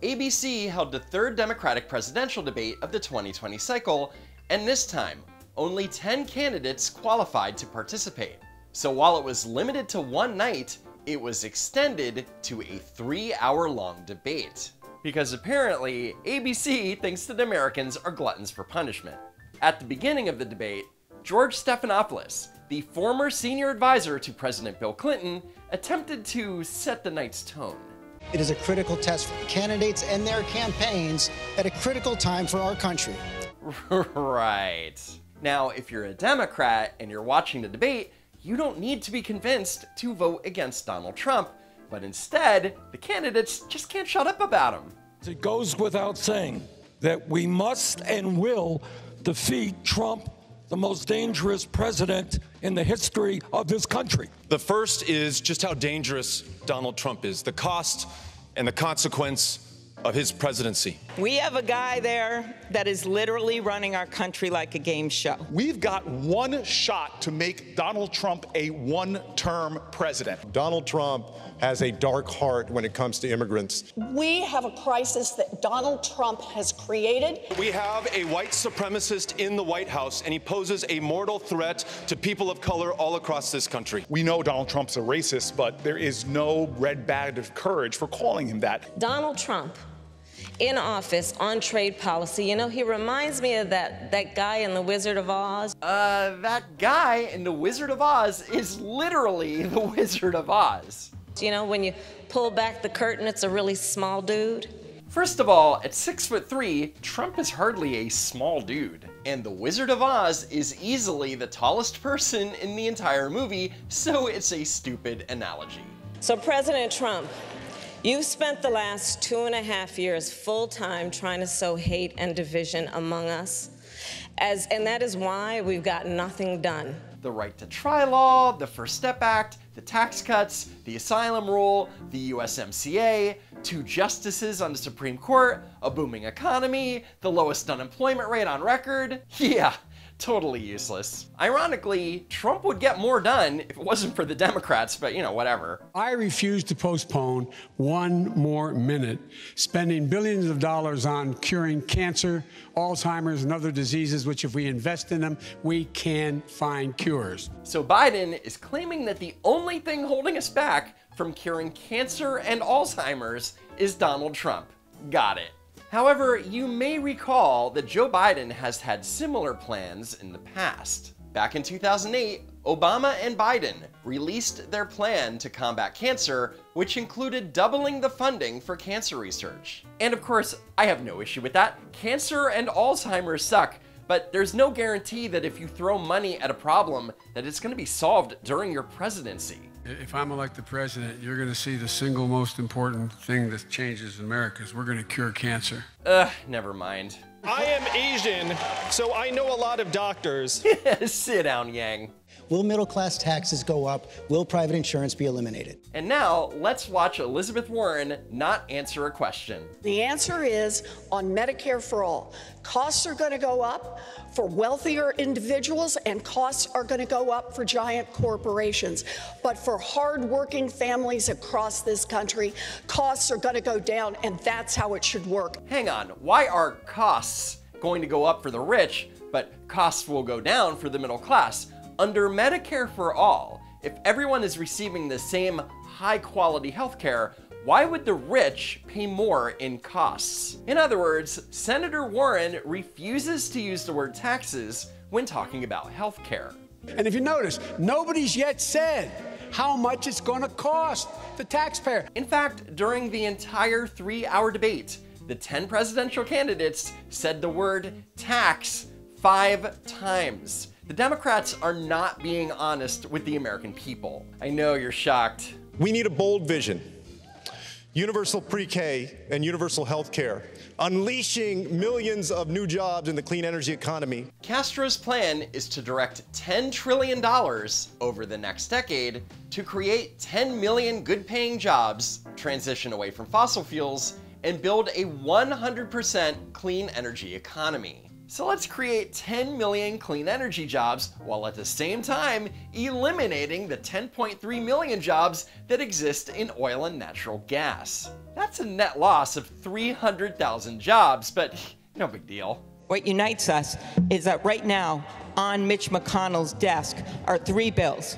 ABC held the third Democratic presidential debate of the 2020 cycle, and this time, only 10 candidates qualified to participate. So while it was limited to one night, it was extended to a 3-hour-long debate. Because apparently, ABC thinks that Americans are gluttons for punishment. At the beginning of the debate, George Stephanopoulos, the former senior advisor to President Bill Clinton, attempted to set the night's tone. It is a critical test for candidates and their campaigns at a critical time for our country. Right. Now, if you're a Democrat and you're watching the debate, you don't need to be convinced to vote against Donald Trump, but instead, the candidates just can't shut up about him. It goes without saying that we must and will defeat Trump, the most dangerous president in the history of this country. The first is just how dangerous Donald Trump is, the cost and the consequence of his presidency. We have a guy there that is literally running our country like a game show. We've got one shot to make Donald Trump a one-term president. Donald Trump has a dark heart when it comes to immigrants. We have a crisis that Donald Trump has created. We have a white supremacist in the White House, and he poses a mortal threat to people of color all across this country. We know Donald Trump's a racist, but there is no red badge of courage for calling him that. Donald Trump in office on trade policy, you know, he reminds me of that guy in The Wizard of Oz. That guy in The Wizard of Oz is literally The Wizard of Oz. You know, when you pull back the curtain, it's a really small dude. First of all, at 6'3", Trump is hardly a small dude. And the Wizard of Oz is easily the tallest person in the entire movie, so it's a stupid analogy. So President Trump, you've spent the last 2.5 years full-time trying to sow hate and division among us. And that is why we've got nothing done. The right to try law, the First Step Act, the tax cuts, the asylum rule, the USMCA, 2 justices on the Supreme Court, a booming economy, the lowest unemployment rate on record. Yeah, totally useless. Ironically, Trump would get more done if it wasn't for the Democrats, but you know, whatever. I refuse to postpone one more minute spending billions of dollars on curing cancer, Alzheimer's, and other diseases, which if we invest in them, we can find cures. So Biden is claiming that the only thing holding us back from curing cancer and Alzheimer's is Donald Trump. Got it. However, you may recall that Joe Biden has had similar plans in the past. Back in 2008, Obama and Biden released their plan to combat cancer, which included doubling the funding for cancer research. And of course, I have no issue with that. Cancer and Alzheimer's suck, but there's no guarantee that if you throw money at a problem, that it's going to be solved during your presidency. If I'm elected president, you're going to see the single most important thing that changes in America is we're going to cure cancer. Never mind. I am Asian, so I know a lot of doctors. Sit down, Yang. Will middle-class taxes go up? Will private insurance be eliminated? And now, let's watch Elizabeth Warren not answer a question. The answer is on Medicare for all. Costs are going to go up for wealthier individuals, and costs are going to go up for giant corporations. But for hard-working families across this country, costs are going to go down, and that's how it should work. Hang on, why are costs going to go up for the rich, but costs will go down for the middle class? Under Medicare for All, if everyone is receiving the same high-quality healthcare, why would the rich pay more in costs? In other words, Senator Warren refuses to use the word taxes when talking about healthcare. And if you notice, nobody's yet said how much it's going to cost the taxpayer. In fact, during the entire 3-hour debate, the 10 presidential candidates said the word tax 5 times. The Democrats are not being honest with the American people. I know you're shocked. We need a bold vision. Universal pre-K and universal health care, unleashing millions of new jobs in the clean energy economy. Castro's plan is to direct $10 trillion over the next decade to create 10 million good-paying jobs, transition away from fossil fuels, and build a 100% clean energy economy. So let's create 10 million clean energy jobs while at the same time eliminating the 10.3 million jobs that exist in oil and natural gas. That's a net loss of 300,000 jobs, but no big deal. What unites us is that right now, on Mitch McConnell's desk are 3 bills: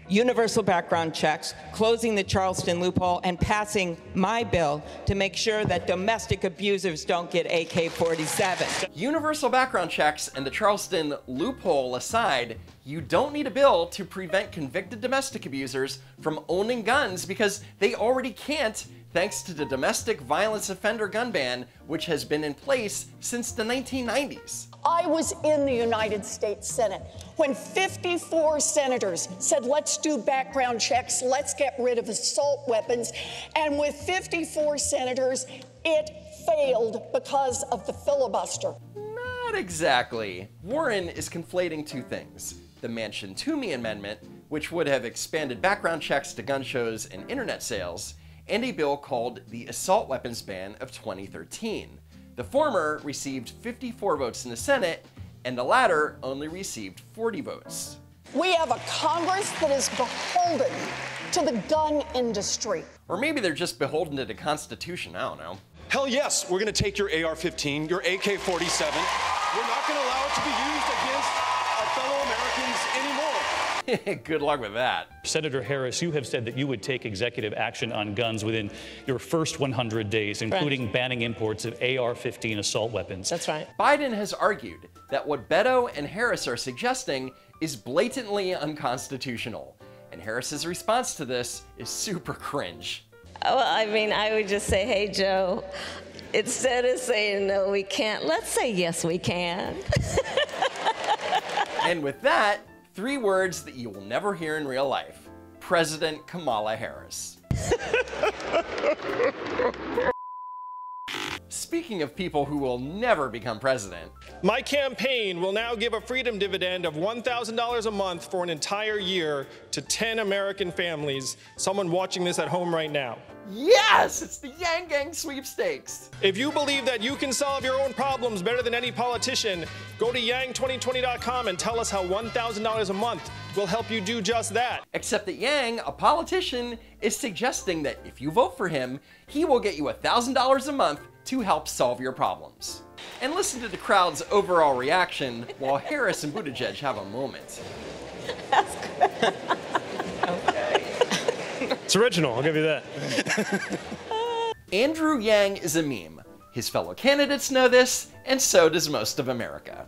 universal background checks, closing the Charleston loophole, and passing my bill to make sure that domestic abusers don't get AK-47. Universal background checks and the Charleston loophole aside, you don't need a bill to prevent convicted domestic abusers from owning guns because they already can't, thanks to the domestic violence offender gun ban, which has been in place since the 1990s. I was in the United States Senate when 54 senators said, let's do background checks, let's get rid of assault weapons. And with 54 senators, it failed because of the filibuster. Not exactly. Warren is conflating two things: the Manchin-Toomey Amendment, which would have expanded background checks to gun shows and internet sales, and a bill called the Assault Weapons Ban of 2013. The former received 54 votes in the Senate, and the latter only received 40 votes. We have a Congress that is beholden to the gun industry. Or maybe they're just beholden to the Constitution, I don't know. Hell yes, we're going to take your AR-15, your AK-47. We're not going to allow it to be used against our fellow Americans anymore. Good luck with that. Senator Harris, you have said that you would take executive action on guns within your first 100 days, including banning imports of AR-15 assault weapons. That's right. Biden has argued that what Beto and Harris are suggesting is blatantly unconstitutional. And Harris's response to this is super cringe. Well, I mean, I would just say, hey, Joe, instead of saying no, we can't, let's say yes, we can. And with that, 3 words that you will never hear in real life: President Kamala Harris. Speaking of people who will never become president, My campaign will now give a freedom dividend of $1,000 a month for an entire year to 10 American families. Someone watching this at home right now. yes, it's the Yang Gang sweepstakes. If you believe that you can solve your own problems better than any politician, go to yang2020.com and tell us how $1,000 a month will help you do just that. Except that Yang, a politician, is suggesting that if you vote for him, he will get you $1,000 a month to help solve your problems. And listen to the crowd's overall reaction while Harris and Buttigieg have a moment. That's good. It's original, I'll give you that. Andrew Yang is a meme. His fellow candidates know this, and so does most of America.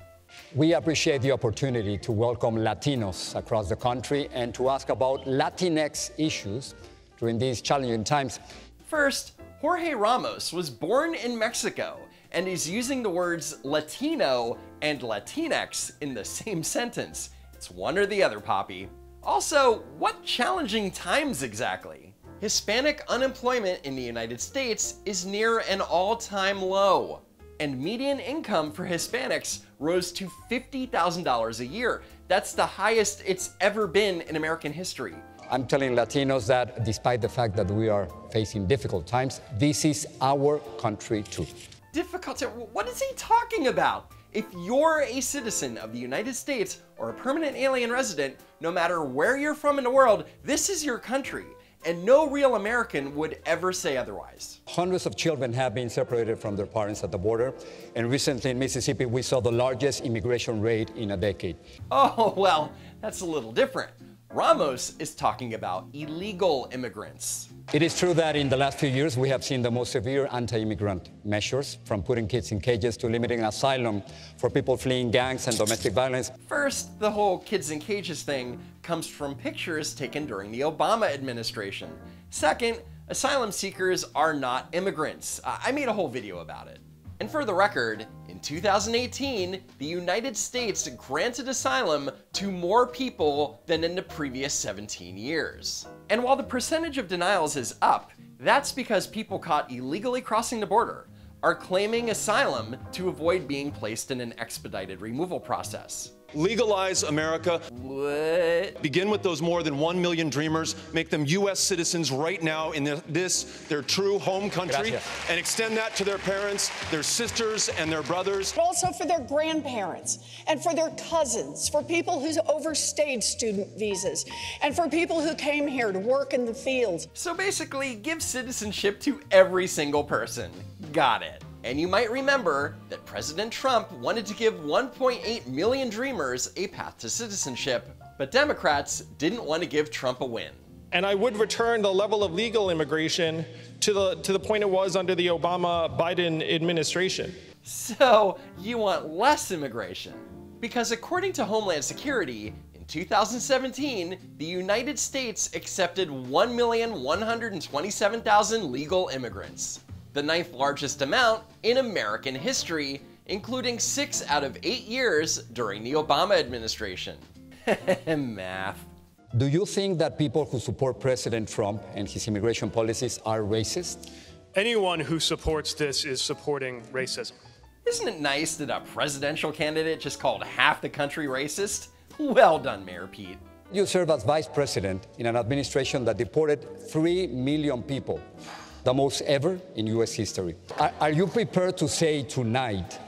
We appreciate the opportunity to welcome Latinos across the country and to ask about Latinx issues during these challenging times. First, Jorge Ramos was born in Mexico and is using the words Latino and Latinx in the same sentence. It's one or the other, Poppy. Also, what challenging times exactly? Hispanic unemployment in the United States is near an all-time low, and median income for Hispanics rose to $50,000 a year. That's the highest it's ever been in American history. I'm telling Latinos that despite the fact that we are facing difficult times, this is our country too. Difficult? What is he talking about? If you're a citizen of the United States or a permanent alien resident, no matter where you're from in the world, this is your country, and no real American would ever say otherwise. Hundreds of children have been separated from their parents at the border, and recently in Mississippi, we saw the largest immigration rate in a decade. Oh, well, that's a little different. Ramos is talking about illegal immigrants. It is true that in the last few years, we have seen the most severe anti-immigrant measures, from putting kids in cages to limiting asylum for people fleeing gangs and domestic violence. First, the whole kids in cages thing comes from pictures taken during the Obama administration. Second, asylum seekers are not immigrants. I made a whole video about it. And for the record, in 2018, the United States granted asylum to more people than in the previous 17 years. And while the percentage of denials is up, that's because people caught illegally crossing the border are claiming asylum to avoid being placed in an expedited removal process. Legalize America. What? Begin with those more than 1 million dreamers. Make them U.S. citizens right now in their true home country. Gracias. And extend that to their parents, their sisters, and their brothers. But also for their grandparents and for their cousins, for people who overstayed student visas, and for people who came here to work in the fields. So basically, give citizenship to every single person. Got it. And you might remember that President Trump wanted to give 1.8 million dreamers a path to citizenship, but Democrats didn't want to give Trump a win. And I would return the level of legal immigration to the point it was under the Obama-Biden administration. So you want less immigration? Because according to Homeland Security, in 2017, the United States accepted 1,127,000 legal immigrants, the 9th largest amount in American history, including 6 out of 8 years during the Obama administration. Math. Do you think that people who support President Trump and his immigration policies are racist? Anyone who supports this is supporting racism. Isn't it nice that a presidential candidate just called half the country racist? Well done, Mayor Pete. You serve as vice president in an administration that deported 3 million people, the most ever in U.S. history. Are you prepared to say tonight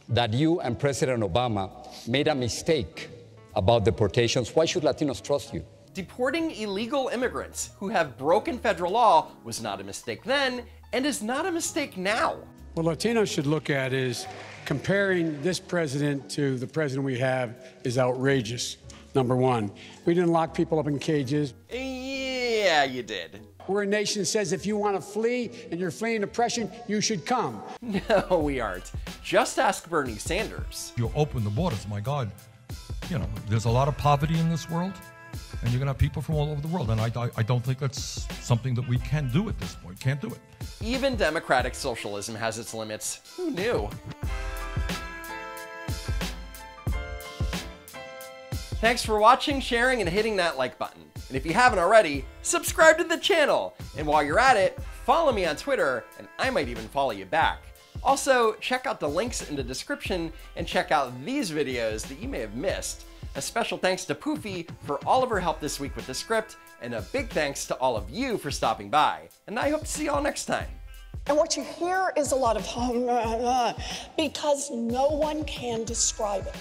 that you and President Obama made a mistake about deportations? Why should Latinos trust you? Deporting illegal immigrants who have broken federal law was not a mistake then and is not a mistake now. What Latinos should look at is comparing this president to the president we have is outrageous, number one. We didn't lock people up in cages. Yeah, you did. We're a nation that says if you want to flee and you're fleeing oppression, you should come. No, we aren't. Just ask Bernie Sanders. You open the borders, my God. You know, there's a lot of poverty in this world, and you're going to have people from all over the world. And I don't think that's something that we can do at this point. Can't do it. Even democratic socialism has its limits. Who knew? Thanks for watching, sharing, and hitting that like button. And if you haven't already, subscribe to the channel. And while you're at it, follow me on Twitter, and I might even follow you back. Also, check out the links in the description and check out these videos that you may have missed. A special thanks to Poofy for all of her help this week with the script, and a big thanks to all of you for stopping by. And I hope to see you all next time. And what you hear is a lot of because no one can describe it.